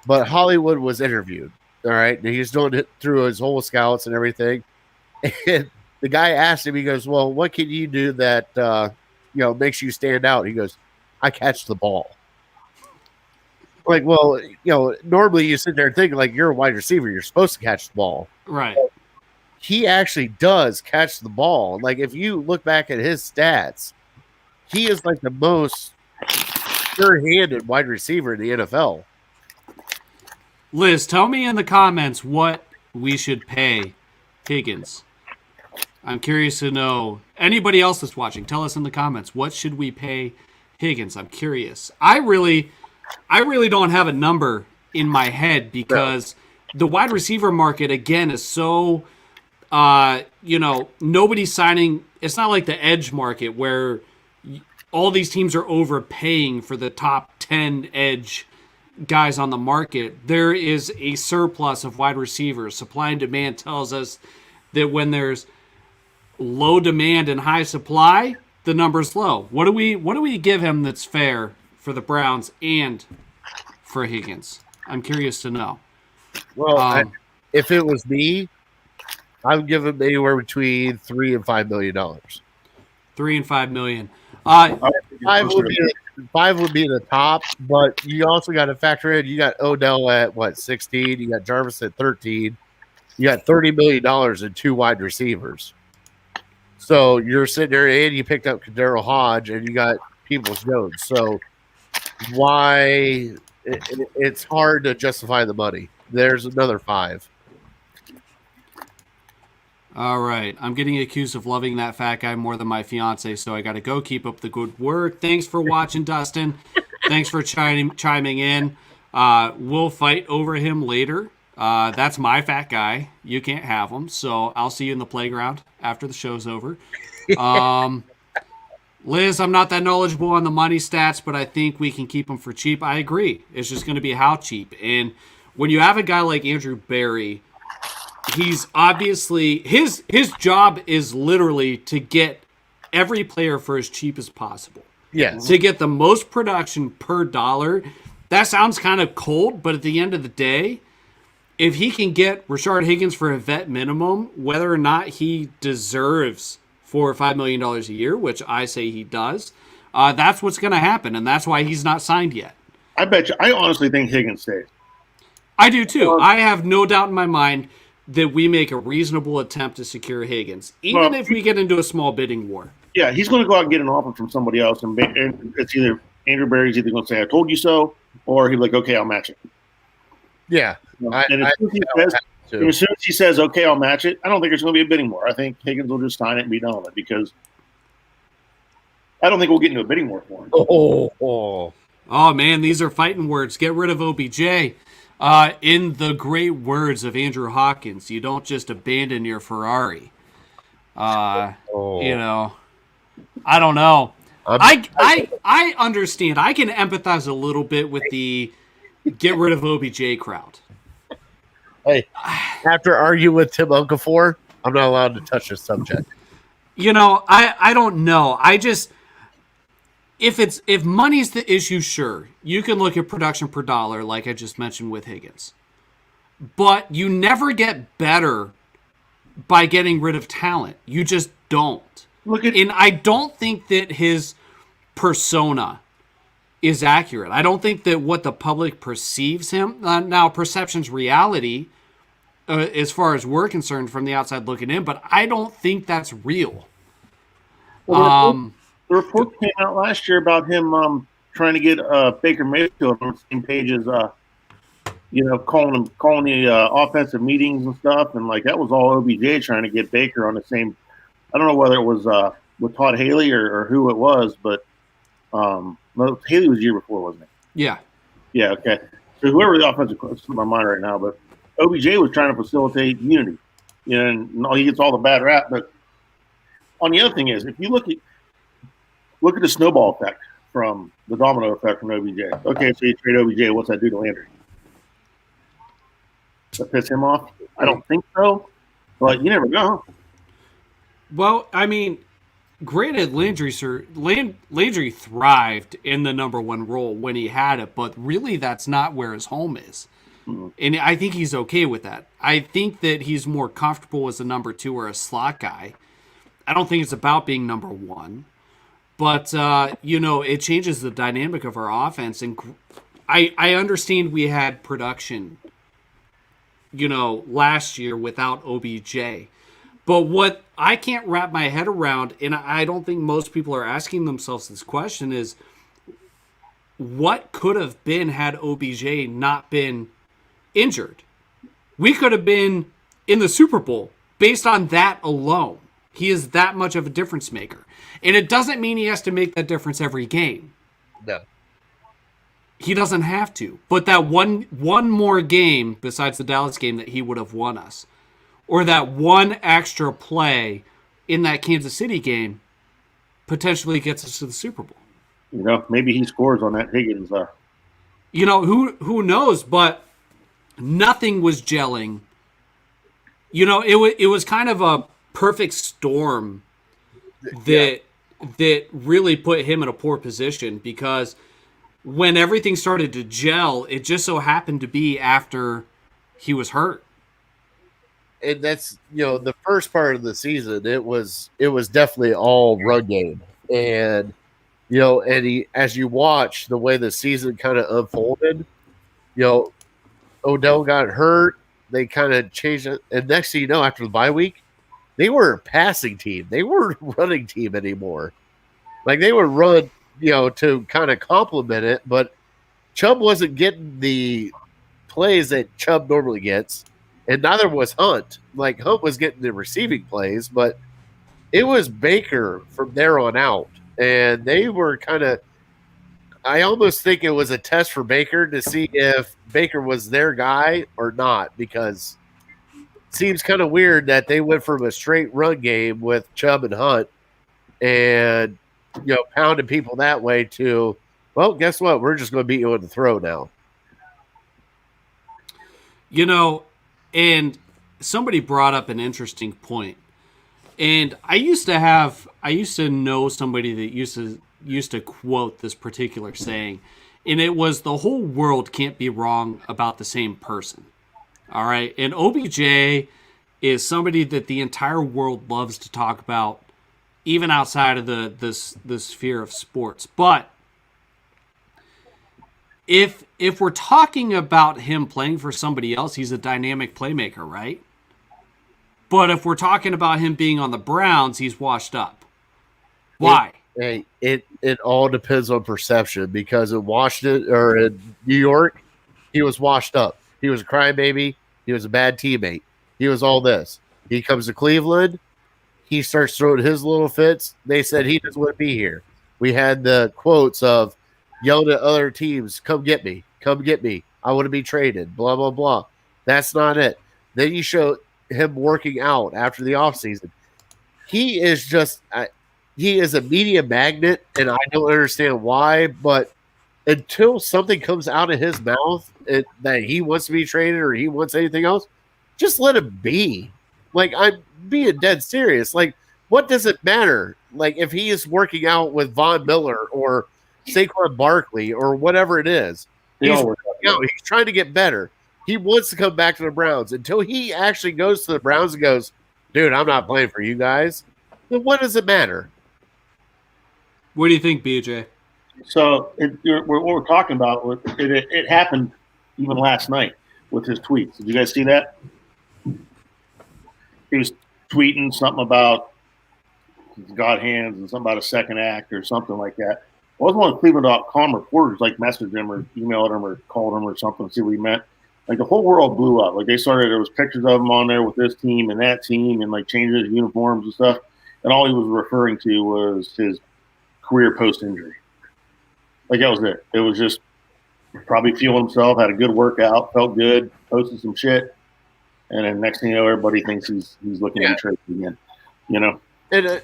but Hollywood was interviewed, all right, and he's doing it through his whole scouts and everything, and the guy asked him, he goes, well, what can you do that makes you stand out? He goes, I catch the ball. Like, well, normally you sit there and think like you're a wide receiver, you're supposed to catch the ball. Right. He actually does catch the ball. Like, if you look back at his stats, he is like the most sure-handed wide receiver in the NFL. Liz, tell me in the comments what we should pay Higgins. I'm curious to know. Anybody else that's watching, tell us in the comments, what should we pay Higgins? I'm curious. I really don't have a number in my head because the wide receiver market, again, is so, nobody's signing. It's not like the edge market where all these teams are overpaying for the top 10 edge guys on the market. There is a surplus of wide receivers. Supply and demand tells us that when there's low demand and high supply, the number's low. What do we give him that's fair for the Browns and for Higgins? I'm curious to know. Well, if it was me, I would give him anywhere between $3 and $5 million. $3 and $5 million. Five would be the top, but you also got to factor in. You got Odell at 16. You got Jarvis at 13. You got $30 million in 2 wide receivers. So you're sitting there and you picked up Kadero Hodge and you got Peoples-Jones. So it's hard to justify the money. There's another 5. All right. I'm getting accused of loving that fat guy more than my fiance, so I got to go. Keep up the good work. Thanks for watching, Dustin. Thanks for chiming in. We'll fight over him later. That's my fat guy. You can't have him, so I'll see you in the playground after the show's over. Liz, I'm not that knowledgeable on the money stats, but I think we can keep him for cheap. I agree. It's just going to be how cheap. And when you have a guy like Andrew Barry, he's obviously his job is literally to get every player for as cheap as possible. Yes. To get the most production per dollar. That sounds kind of cold, but at the end of the day, if he can get Rashard Higgins for a vet minimum, whether or not he deserves $4 or $5 million a year, which I say he does, that's what's going to happen, and that's why he's not signed yet. I honestly think Higgins stays. I do too. I have no doubt in my mind that we make a reasonable attempt to secure Higgins, even if we get into a small bidding war. Yeah, he's going to go out and get an offer from somebody else, and it's either Andrew Barry's either going to say, "I told you so," or he's like, "Okay, I'll match it." Yeah. And as soon as he says, "Okay, I'll match it," I don't think there's going to be a bidding war. I think Higgins will just sign it and be done with it because I don't think we'll get into a bidding war for him. Oh man, these are fighting words. Get rid of OBJ. In the great words of Andrew Hawkins, you don't just abandon your Ferrari. You know, I don't know. I understand. I can empathize a little bit with the get rid of OBJ crowd. Hey, after arguing with Tim Okafor, I'm not allowed to touch this subject. You know, I don't know. I just if money's the issue, sure, you can look at production per dollar, like I just mentioned with Higgins. But you never get better by getting rid of talent. You just don't. And I don't think that his persona is accurate. I don't think that what the public perceives him now, perception's reality, as far as we're concerned from the outside looking in, but I don't think that's real. The report came out last year about him trying to get Baker Mayfield on the same page as calling the offensive meetings and stuff, and like that was all OBJ trying to get Baker on the same. I don't know whether it was with Todd Haley or who it was, but Haley was the year before, wasn't it? Yeah. Yeah. Okay. So whoever the offensive coach, it's in my mind right now, but OBJ was trying to facilitate unity, and he gets all the bad rap. But on the other thing is, if you look at the snowball effect from the domino effect from OBJ. Okay, so you trade OBJ, what's that do to Landry? That piss him off? I don't think so, but you never know. Well, I mean, granted, Landry thrived in the number one role when he had it, but really that's not where his home is. Mm-hmm. And I think he's okay with that. I think that he's more comfortable as a number two or a slot guy. I don't think it's about being number one. But, it changes the dynamic of our offense. And I understand we had production, last year without OBJ. But what I can't wrap my head around, and I don't think most people are asking themselves this question, is what could have been had OBJ not been injured? We could have been in the Super Bowl based on that alone. He is that much of a difference maker. And it doesn't mean he has to make that difference every game. No. He doesn't have to. But that one more game besides the Dallas game that he would have won us, or that one extra play in that Kansas City game, potentially gets us to the Super Bowl. Maybe he scores on that Higgins. Who knows? But nothing was gelling. It was kind of a perfect storm that really put him in a poor position, because when everything started to gel, it just so happened to be after he was hurt. And that's the first part of the season, it was definitely all run game, and as you watch the way the season kind of unfolded, Odell got hurt, they kind of changed it, and next thing you know, after the bye week, they were a passing team. They weren't a running team anymore. Like, they would run, to kind of complement it, but Chubb wasn't getting the plays that Chubb normally gets, and neither was Hunt. Like, Hunt was getting the receiving plays, but it was Baker from there on out. And they were kind of – I almost think it was a test for Baker to see if Baker was their guy or not, because – seems kind of weird that they went from a straight run game with Chubb and Hunt and, pounding people that way to, well, guess what? We're just going to beat you with the throw now. And somebody brought up an interesting point. And I used to know somebody that used to quote this particular saying, and it was, the whole world can't be wrong about the same person. All right. And OBJ is somebody that the entire world loves to talk about, even outside of the sphere of sports. But if we're talking about him playing for somebody else, he's a dynamic playmaker, right? But if we're talking about him being on the Browns, he's washed up. Why? It all depends on perception, because in Washington or in New York, he was washed up. He was a crybaby. He was a bad teammate. He was all this. He comes to Cleveland. He starts throwing his little fits. They said he doesn't want to be here. We had the quotes of yelling at other teams, come get me. Come get me. I want to be traded. Blah, blah, blah. That's not it. Then you show him working out after the offseason. He is just he is a media magnet, and I don't understand why, but until something comes out of his mouth that he wants to be traded or he wants anything else, just let him be. Like, I'm being dead serious. Like, what does it matter? Like, if he is working out with Von Miller or Saquon Barkley or whatever it is, he's trying to get better. He wants to come back to the Browns. Until he actually goes to the Browns and goes, dude, I'm not playing for you guys, then what does it matter? What do you think, BJ? So what we're talking about, it happened even last night with his tweets. Did you guys see that? He was tweeting something about God hands and something about a second act or something like that. It wasn't one of Cleveland.com reporters messaged him or emailed him or called him or something to see what he meant. Like, the whole world blew up. Like, there was pictures of him on there with this team and that team and changing his uniforms and stuff. And all he was referring to was his career post-injury. That was it. It was just probably feeling himself, had a good workout, felt good, posted some shit. And then next thing you know, everybody thinks he's looking at trade again, And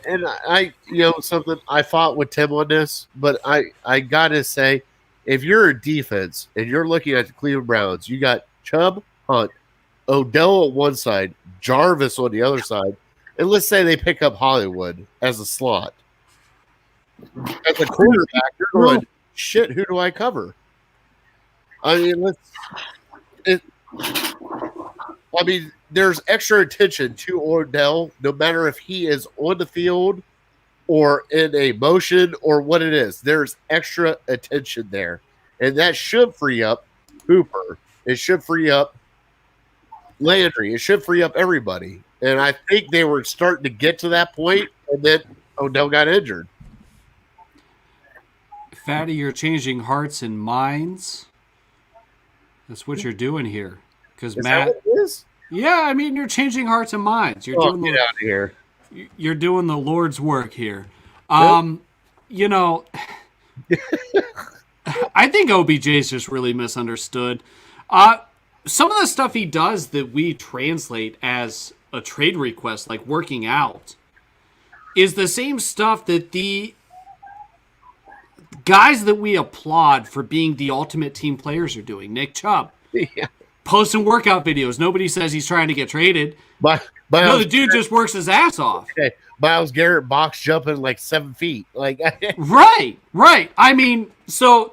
I, something, I fought with Tim on this, but I got to say, if you're a defense and you're looking at the Cleveland Browns, you got Chubb, Hunt, Odell on one side, Jarvis on the other side, and let's say they pick up Hollywood as a slot. As a quarterback, you're going, shit, who do I cover? I mean, there's extra attention to Odell, no matter if he is on the field or in a motion or what it is. There's extra attention there. And that should free up Hooper. It should free up Landry. It should free up everybody. And I think they were starting to get to that point, and then Odell got injured. Fatty, you're changing hearts and minds. That's what you're doing here. Because Matt, that what it is? Yeah, I mean, you're changing hearts and minds. You're doing get out of here. You're doing the Lord's work here. Yep. I think OBJ's just really misunderstood. Some of the stuff he does that we translate as a trade request, like working out, is the same stuff that the guys that we applaud for being the ultimate team players are doing. Nick Chubb. Yeah. Posting workout videos. Nobody says he's trying to get traded. No, the dude just works his ass off. Okay. Myles Garrett box jumping 7 feet. Right. I mean, so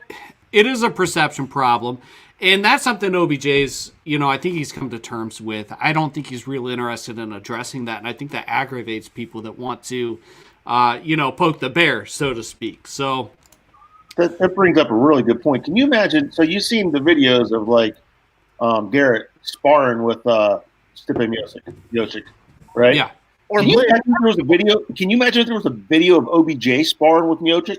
it is a perception problem. And that's something OBJ's, I think he's come to terms with. I don't think he's really interested in addressing that. And I think that aggravates people that want to, poke the bear, so to speak. So that brings up a really good point. Can you imagine? So you've seen the videos of Garrett sparring with Stipe Miocic, right? Yeah. Can you imagine if there was a video? Can you imagine if there was a video of OBJ sparring with Miocic?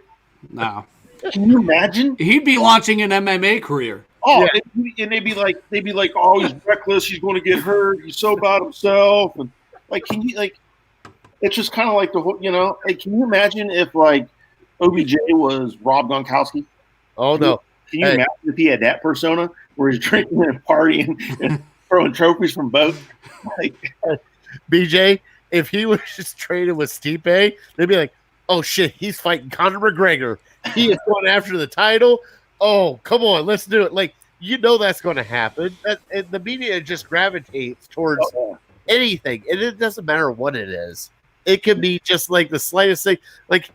No. Can you imagine? He'd be launching an MMA career. Oh, yeah. And they'd be like, oh, he's reckless. He's going to get hurt. He's so about himself. And can you it's just kind of like the whole, can you imagine if OBJ was Rob Gronkowski? Oh no. Can you imagine if he had that persona where he's drinking and partying? throwing trophies from both. Like, BJ, if he was just traded with Stipe, they'd be like, "Oh shit, he's fighting Conor McGregor. He is going after the title. Oh, come on, let's do it." Like, that's going to happen. And the media just gravitates towards anything, and it doesn't matter what it is. It could be just like the slightest thing. Like,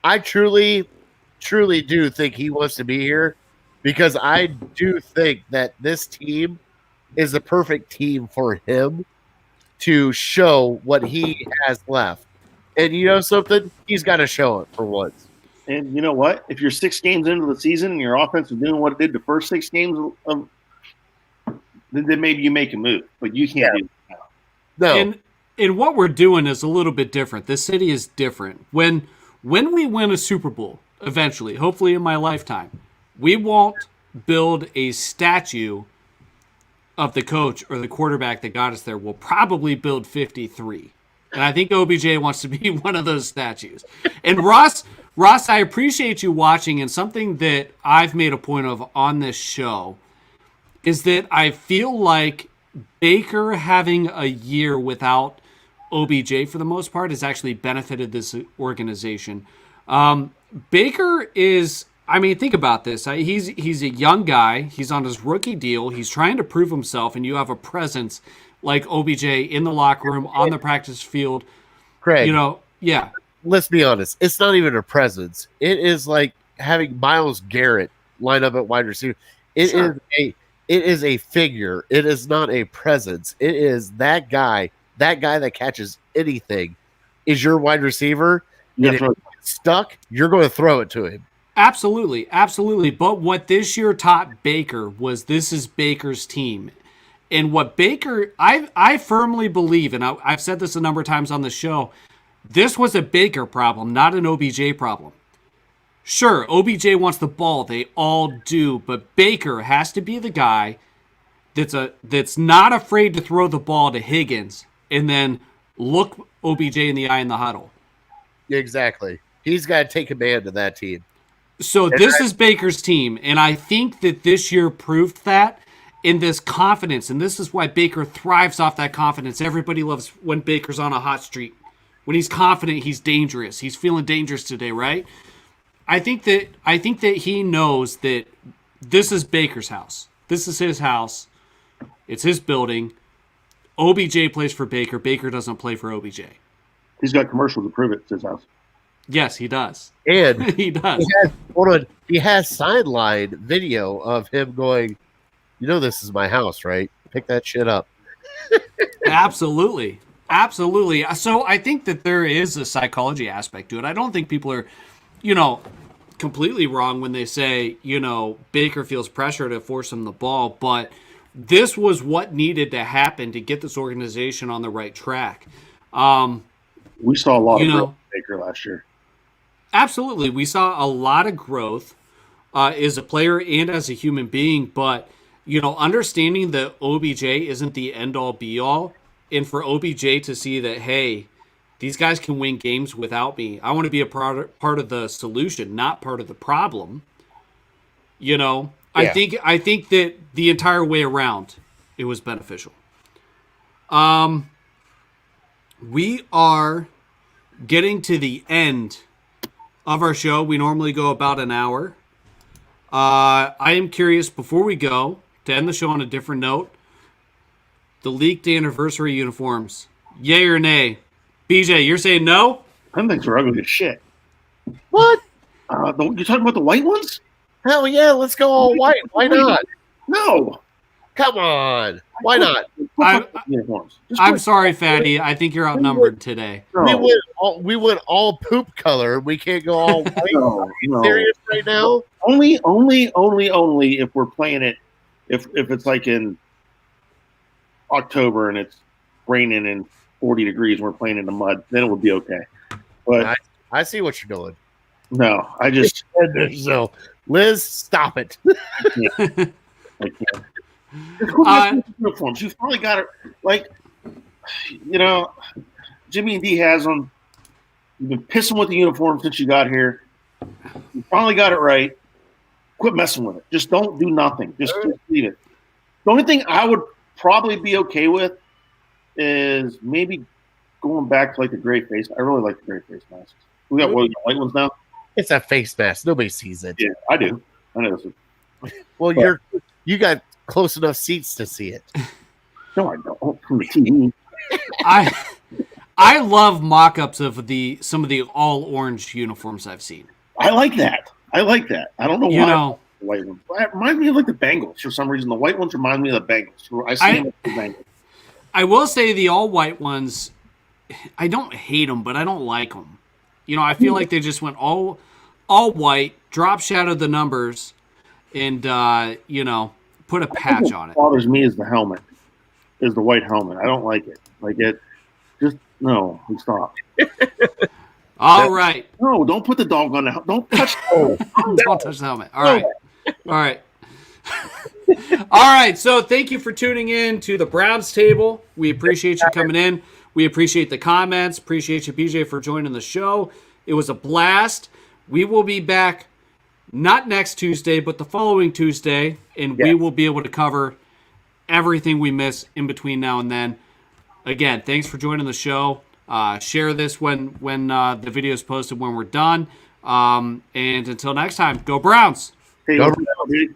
I truly do think he wants to be here because I do think that this team is the perfect team for him to show what he has left. And you know something? He's got to show it for once. And you know what? If you're 6 games into the season and your offense is doing what it did the first 6 games, then maybe you make a move. But you can't do that now. No. And what we're doing is a little bit different. This city is different. When we win a Super Bowl, eventually, hopefully in my lifetime, we won't build a statue of the coach or the quarterback that got us there. We'll probably build 53. And I think OBJ wants to be one of those statues. And Ross, I appreciate you watching, and something that I've made a point of on this show is that I feel like Baker having a year without OBJ for the most part has actually benefited this organization. Baker is, think about this. He's a young guy. He's on his rookie deal. He's trying to prove himself, and you have a presence like OBJ in the locker room, on the practice field. Craig, yeah. Let's be honest. It's not even a presence. It is like having Myles Garrett line up at wide receiver. It is a figure. It is not a presence. It is that guy that catches anything is your wide receiver. And if it's stuck, you're going to throw it to him. Absolutely. But what this year taught Baker was this is Baker's team. And what Baker, I firmly believe, and I've said this a number of times on the show, this was a Baker problem, not an OBJ problem. Sure, OBJ wants the ball. They all do. But Baker has to be the guy that's not afraid to throw the ball to Higgins and then look OBJ in the eye in the huddle. Exactly. He's got to take command of that team. So this is Baker's team, and I think that this year proved that in this confidence, and this is why Baker thrives off that confidence. Everybody loves when Baker's on a hot streak. When he's confident, he's dangerous. He's feeling dangerous today, right? I think that he knows that this is Baker's house. This is his house. It's his building. OBJ plays for Baker. Baker doesn't play for OBJ. He's got commercials to prove it. It's his house. Yes, he does. And he does. He has sideline video of him going, this is my house, right? Pick that shit up. Absolutely. So I think that there is a psychology aspect to it. I don't think people are, completely wrong when they say, Baker feels pressure to force him the ball, but this was what needed to happen to get this organization on the right track. We saw a lot of growth in Baker last year. Absolutely. We saw a lot of growth as a player and as a human being, but understanding that OBJ isn't the end-all, be-all, and for OBJ to see that, hey, these guys can win games without me. I want to be a part of the solution, not part of the problem. Yeah. I think that the entire way around, it was beneficial. We are getting to the end of our show. We normally go about an hour. I am curious, before we go, to end the show on a different note, the leaked anniversary uniforms, yay or nay? BJ, you're saying no? Them things are ugly as shit. What? You're talking about the white ones? Hell yeah, let's go all white. Why not? No. Come on. Why not? I'm sorry, Fatty. I think you're outnumbered today. No. We went all poop color. We can't go all white. Are you serious right now? Only if we're playing it. If it's like in October and it's raining and 40 degrees and we're playing in the mud, then it would be okay. But I see what you're doing. No, I just so Liz, stop it. I can't. Uniforms. You've probably got it. Jimmy and D has them. You've been pissing with the uniform since you got here. You finally got it right. Quit messing with it. Just don't do nothing. Just leave it. The only thing I would probably be okay with is maybe going back to like the gray face. I really like the gray face masks. We got white ones now. It's a face mask. Nobody sees it. Yeah, I do. I know. Well, you got close enough seats to see it. No, I don't. From the TV. I love mock-ups of some of the all orange uniforms I've seen. I like that. I don't know why. You know, the white ones. It reminds me of like the Bengals for some reason. The white ones remind me of the Bengals. I see them with the Bengals. I will say the all white ones, I don't hate them, but I don't like them. You know, I feel like they just went all white, drop shadowed the numbers, and you know, put a patch on it. What bothers me is the helmet. Is the white helmet. I don't like it. Like it. Just no. Stop. All right. No, don't put the dog on the helmet. Don't touch the helmet. Don't touch the helmet. All right. All right. All right. So thank you for tuning in to the Browns Table. We appreciate you coming in. We appreciate the comments. Appreciate you, BJ, for joining the show. It was a blast. We will be back not next Tuesday, but the following Tuesday, and we will be able to cover everything we miss in between now and then. Again, thanks for joining the show. Share this when the video is posted when we're done. And until next time, go Browns. Hey, Go Browns.